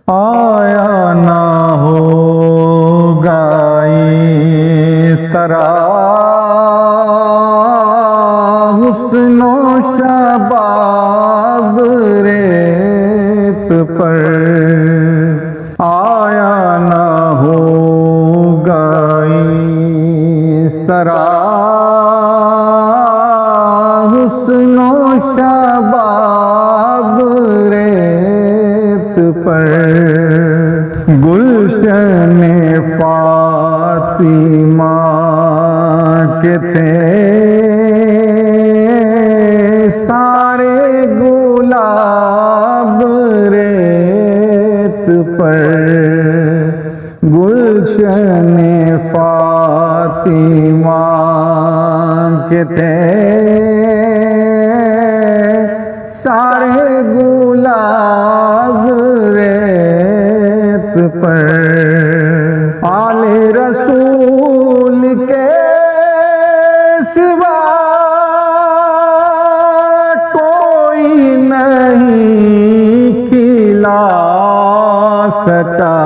आया ना होगा इस तरह हुस्नो शबाब रेत पर, आया ना होगा इस तरह हुस्नो शबाब रेत पर। गुलशन फातिमा के थे सारे गुलाब रेत पर, गुलशन फातिमा के थे सारे गुलाब रेत पर। आले रसूल के सिवा कोई नहीं खिला सका,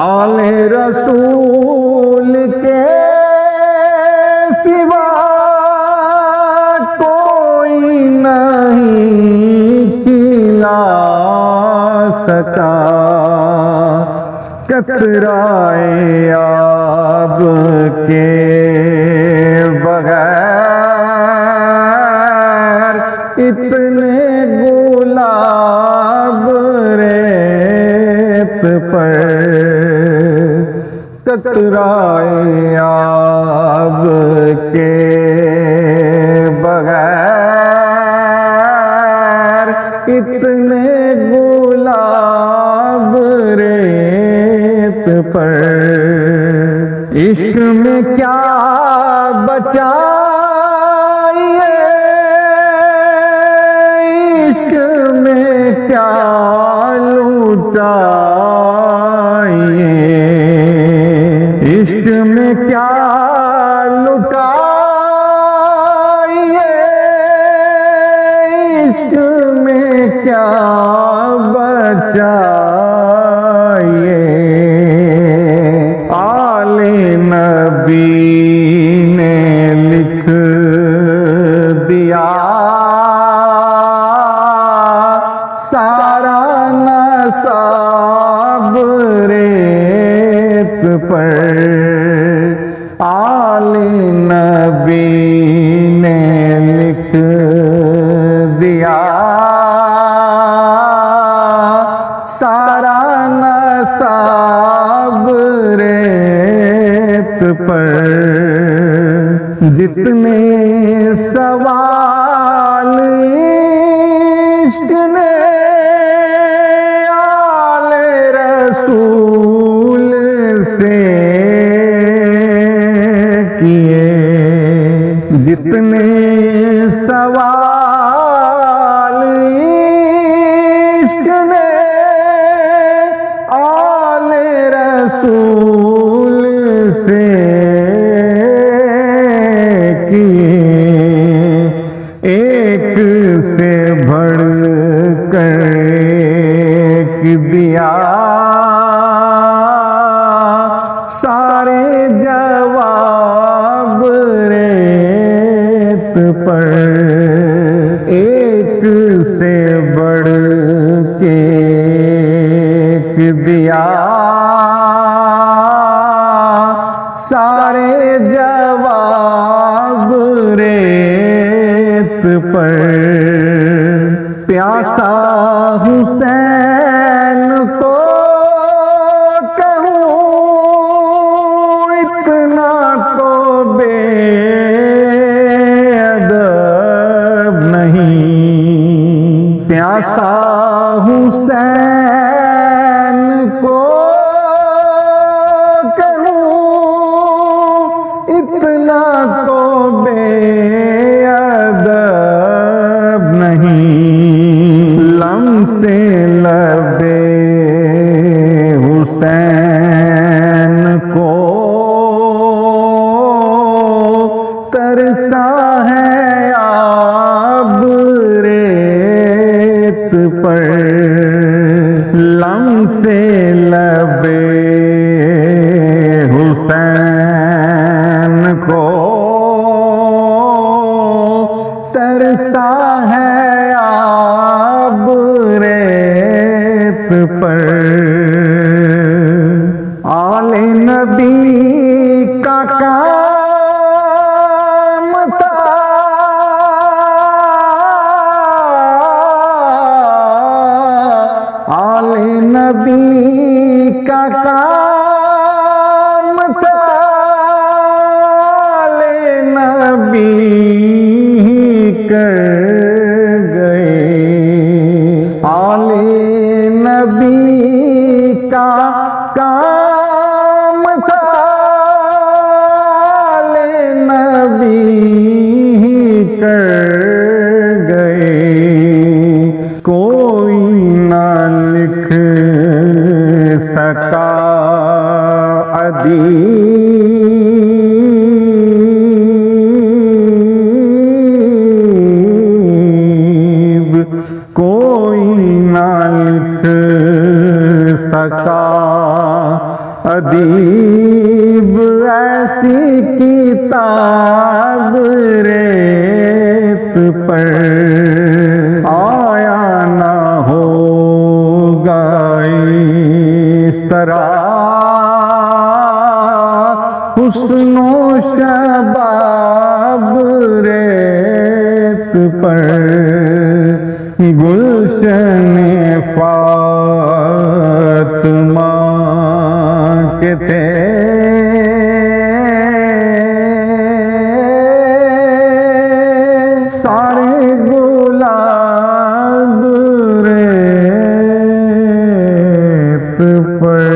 आले रसूल के सिवा कोई नहीं खिला सका। कतराए आब के बगैर इतने गुलाब रेत पर, कतराए आब के बगैर इतने गुलाब रेत पर। इश्क में क्या बचा ये, इश्क में क्या लूटा ये, इश्क में क्या लुटा ये, इश्क में क्या बचा ये। आले नबी ने लिख दिया सारा नसाब रेत पर, आले नबी ने लिख दिया सारा नसाब रेत पर। जितने सवाल इश्क ने आले रसूल से किए, जितने सवाल इश्क ने आले रसूल से किए, एक से बढ़ कर एक दिया सारे जवाब रेत पर। एक से बढ़ के एक दिया सारे जवाब रेत पर। प्यासा हुसैन को कहूँ इतना तो बेअदब नहीं, प्यासा हुसैन को कहूँ इतना तो बेअदब नहीं। लम्से लबे हुसैन को तरसा है आब रेत पर। से लबे हुसैन को तरसा है आब रेत पर। आले नबी का काम था आले नबी का काम था आले नबी कर गए। आले नबी का काम था आले नबी कर गए। कोई ना लिख सका अदीब, कोई ना लिख सका अदीब ऐसी किताब रेत पर। आया ना होगा इस तरह हुस्नो शबाब रेत पर। गुलशन फातिमा के थे सारे गुलाब रेत पर।